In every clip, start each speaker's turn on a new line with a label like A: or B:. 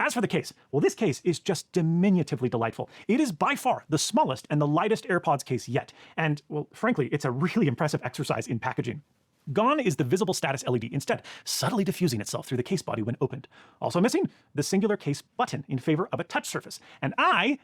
A: As for the case, well, this case is just diminutively delightful. It is by far the smallest and the lightest AirPods case yet, and, well, frankly, it's a really impressive exercise in packaging. Gone is the visible status LED, instead subtly diffusing itself through the case body when opened. Also missing, the singular case button in favor of a touch surface. And I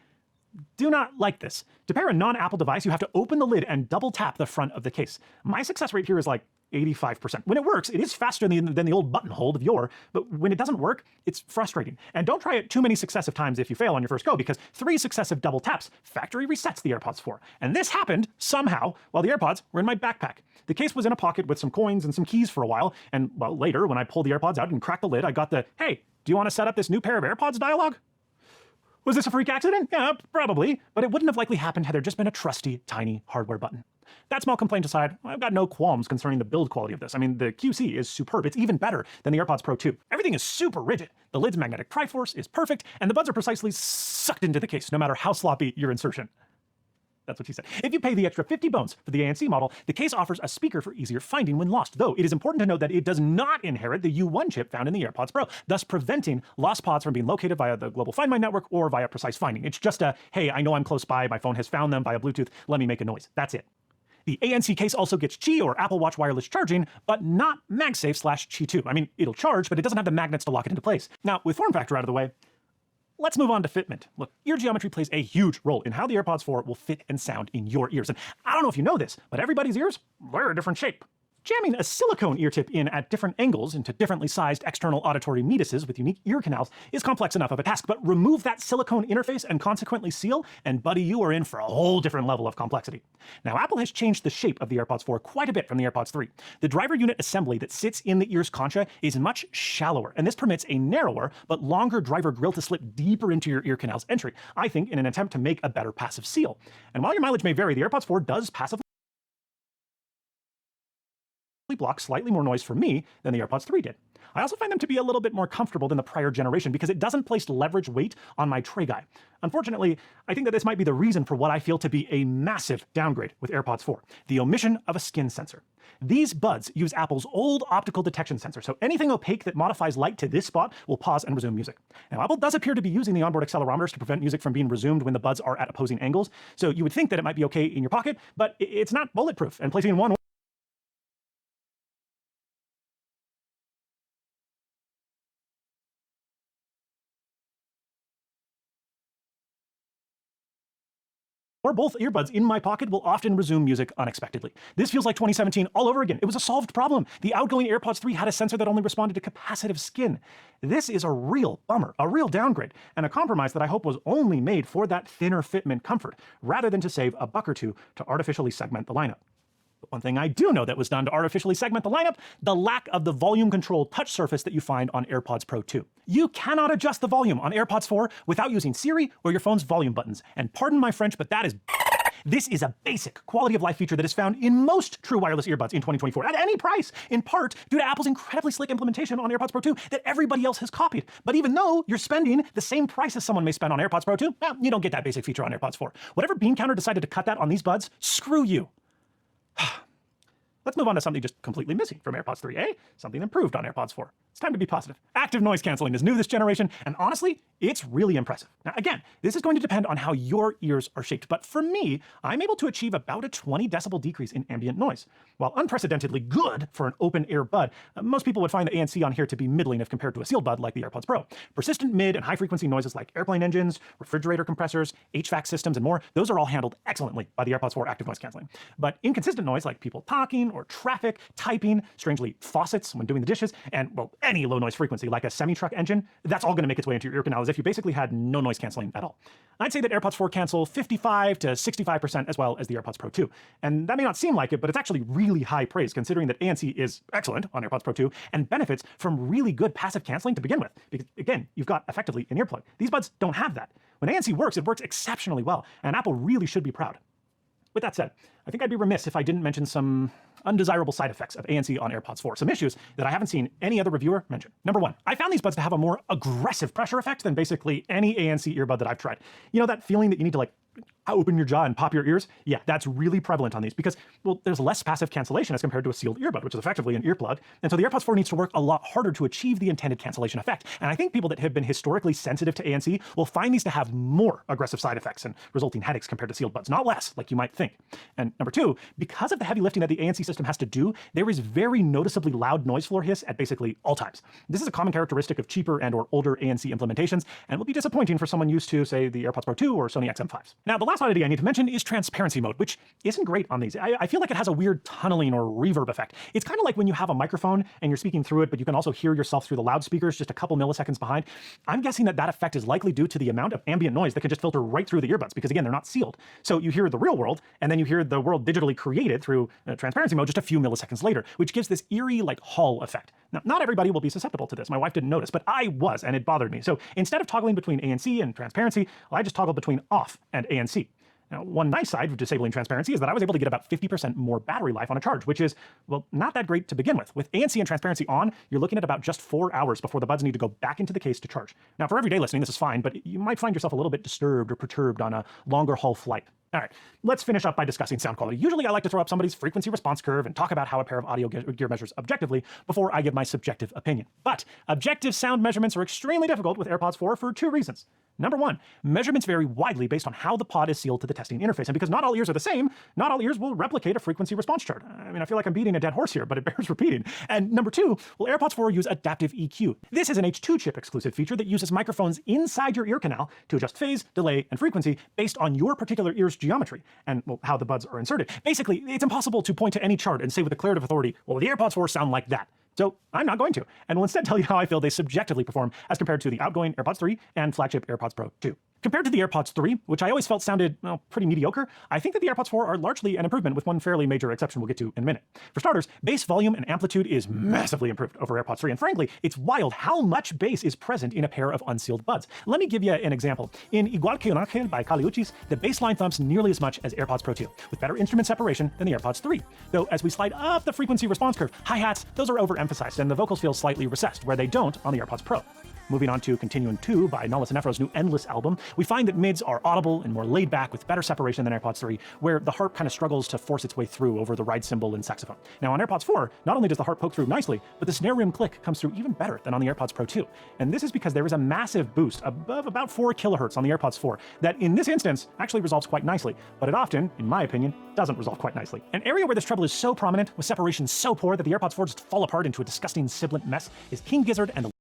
A: do not like this. To pair a non-Apple device, you have to open the lid and double tap the front of the case. My success rate here is like 85%. When it works, it is faster than the old button hold of yore, but when it doesn't work, it's frustrating. And don't try it too many successive times if you fail on your first go, because 3 successive double taps factory resets the AirPods 4. And this happened, somehow, while the AirPods were in my backpack. The case was in a pocket with some coins and some keys for a while, and, well, later, when I pulled the AirPods out and cracked the lid, I got the, "Hey, do you want to set up this new pair of AirPods" dialogue? Was this a freak accident? Yeah, probably, but it wouldn't have likely happened had there just been a trusty, tiny hardware button. That small complaint aside, I've got no qualms concerning the build quality of this. I mean, the QC is superb. It's even better than the AirPods Pro 2. Everything is super rigid. The lid's magnetic triforce is perfect, and the buds are precisely sucked into the case, no matter how sloppy your insertion. That's what she said. If you pay the extra 50 bones for the ANC model, the case offers a speaker for easier finding when lost, though it is important to note that it does not inherit the U1 chip found in the AirPods Pro, thus preventing lost pods from being located via the global Find My network or via precise finding. It's just a, hey, I know I'm close by, my phone has found them via Bluetooth, let me make a noise. That's it. The ANC case also gets Qi or Apple Watch wireless charging, but not MagSafe/Qi 2. I mean, it'll charge, but it doesn't have the magnets to lock it into place. Now, with form factor out of the way, let's move on to fitment. Look, ear geometry plays a huge role in how the AirPods 4 will fit and sound in your ears. And I don't know if you know this, but everybody's ears, they're a different shape. Jamming a silicone ear tip in at different angles into differently sized external auditory meatuses with unique ear canals is complex enough of a task, but remove that silicone interface and consequently seal, and buddy, you are in for a whole different level of complexity. Now, Apple has changed the shape of the AirPods 4 quite a bit from the AirPods 3. The driver unit assembly that sits in the ear's concha is much shallower, and this permits a narrower but longer driver grill to slip deeper into your ear canal's entry, I think in an attempt to make a better passive seal. And while your mileage may vary, the AirPods 4 does passively block slightly more noise for me than the AirPods 3 did. I also find them to be a little bit more comfortable than the prior generation because it doesn't place leverage weight on my tray guy. Unfortunately, I think that this might be the reason for what I feel to be a massive downgrade with AirPods 4, the omission of a skin sensor. These buds use Apple's old optical detection sensor, so anything opaque that modifies light to this spot will pause and resume music. Now, Apple does appear to be using the onboard accelerometers to prevent music from being resumed when the buds are at opposing angles, so you would think that it might be okay in your pocket, but it's not bulletproof, and placing one or both earbuds in my pocket will often resume music unexpectedly. This feels like 2017 all over again. It was a solved problem. The outgoing AirPods 3 had a sensor that only responded to capacitive skin. This is a real bummer, a real downgrade, and a compromise that I hope was only made for that thinner fitment comfort, rather than to save a buck or two to artificially segment the lineup. But one thing I do know that was done to artificially segment the lineup, the lack of the volume control touch surface that you find on AirPods Pro 2. You cannot adjust the volume on AirPods 4 without using Siri or your phone's volume buttons. And pardon my French, but that is this is a basic quality of life feature that is found in most true wireless earbuds in 2024 at any price, in part due to Apple's incredibly slick implementation on AirPods Pro 2 that everybody else has copied. But even though you're spending the same price as someone may spend on AirPods Pro 2, well, you don't get that basic feature on AirPods 4. Whatever bean counter decided to cut that on these buds, screw you. Let's move on to something just completely missing from AirPods 3, eh? Something improved on AirPods 4. It's time to be positive. Active noise canceling is new this generation, and honestly, it's really impressive. Now again, this is going to depend on how your ears are shaped, but for me, I'm able to achieve about a 20 decibel decrease in ambient noise. While unprecedentedly good for an open air bud, most people would find the ANC on here to be middling if compared to a sealed bud like the AirPods Pro. Persistent mid and high frequency noises like airplane engines, refrigerator compressors, HVAC systems, and more, those are all handled excellently by the AirPods 4 active noise canceling. But inconsistent noise like people talking or traffic, typing, strangely faucets when doing the dishes, and well, any low noise frequency like a semi-truck engine, that's all going to make its way into your ear canal as if you basically had no noise canceling at all. I'd say that AirPods 4 cancel 55 to 65% as well as the AirPods Pro 2. And that may not seem like it, but it's actually really high praise considering that ANC is excellent on AirPods Pro 2 and benefits from really good passive canceling to begin with. Because again, you've got effectively an earplug. These buds don't have that. When ANC works, it works exceptionally well, and Apple really should be proud. With that said, I think I'd be remiss if I didn't mention some undesirable side effects of ANC on AirPods 4, some issues that I haven't seen any other reviewer mention. Number one, I found these buds to have a more aggressive pressure effect than basically any ANC earbud that I've tried. You know, that feeling that you need to like, open your jaw and pop your ears, yeah, that's really prevalent on these because, well, there's less passive cancellation as compared to a sealed earbud, which is effectively an earplug. And so the AirPods 4 needs to work a lot harder to achieve the intended cancellation effect. And I think people that have been historically sensitive to ANC will find these to have more aggressive side effects and resulting headaches compared to sealed buds, not less, like you might think. And number two, because of the heavy lifting that the ANC system has to do, there is very noticeably loud noise floor hiss at basically all times. This is a common characteristic of cheaper and or older ANC implementations and will be disappointing for someone used to, say, the AirPods Pro 2 or Sony XM5s. Now, the last oddity I need to mention is transparency mode, which isn't great on these. I feel like it has a weird tunneling or reverb effect. It's kind of like when you have a microphone and you're speaking through it, but you can also hear yourself through the loudspeakers just a couple milliseconds behind. I'm guessing that that effect is likely due to the amount of ambient noise that can just filter right through the earbuds because, again, they're not sealed. So you hear the real world, and then you hear the world digitally created through transparency mode just a few milliseconds later, which gives this eerie, like, Hall effect. Now, not everybody will be susceptible to this. My wife didn't notice, but I was, and it bothered me. So instead of toggling between ANC and transparency, well, I just toggled between off and ANC. Now, one nice side of disabling transparency is that I was able to get about 50% more battery life on a charge, which is, well, not that great to begin with. With ANC and transparency on, you're looking at about just 4 hours before the buds need to go back into the case to charge. Now, for everyday listening, this is fine, but you might find yourself a little bit disturbed or perturbed on a longer haul flight. All right, let's finish up by discussing sound quality. Usually I like to throw up somebody's frequency response curve and talk about how a pair of audio gear measures objectively before I give my subjective opinion. But objective sound measurements are extremely difficult with AirPods 4 for 2 reasons. Number one, measurements vary widely based on how the pod is sealed to the testing interface. And because not all ears are the same, not all ears will replicate a frequency response chart. I mean, I feel like I'm beating a dead horse here, but it bears repeating. And number two, well, AirPods 4 use adaptive EQ. This is an H2 chip exclusive feature that uses microphones inside your ear canal to adjust phase, delay, and frequency based on your particular ear's geometry and, well, how the buds are inserted. Basically, it's impossible to point to any chart and say with declarative authority, well, the AirPods 4 sound like that. So I'm not going to, and will instead tell you how I feel they subjectively perform as compared to the outgoing AirPods 3 and flagship AirPods Pro 2. Compared to the AirPods 3, which I always felt sounded, well, pretty mediocre, I think that the AirPods 4 are largely an improvement with one fairly major exception we'll get to in a minute. For starters, bass volume and amplitude is massively improved over AirPods 3, and frankly, it's wild how much bass is present in a pair of unsealed buds. Let me give you an example. In Igual que un ángel by Kali Uchis, the bass line thumps nearly as much as AirPods Pro 2, with better instrument separation than the AirPods 3. Though as we slide up the frequency response curve, hi-hats, those are overemphasized, and the vocals feel slightly recessed, where they don't on the AirPods Pro. Moving on to Continuum 2 by Nollis and Efro's new Endless album, we find that mids are audible and more laid back with better separation than AirPods 3, where the harp kind of struggles to force its way through over the ride cymbal and saxophone. Now on AirPods 4, not only does the harp poke through nicely, but the snare rim click comes through even better than on the AirPods Pro 2. And this is because there is a massive boost above about 4 kilohertz on the AirPods 4 that in this instance actually resolves quite nicely, but it often, in my opinion, doesn't resolve quite nicely. An area where this treble is so prominent, with separation so poor that the AirPods 4 just fall apart into a disgusting sibilant mess, is King Gizzard and the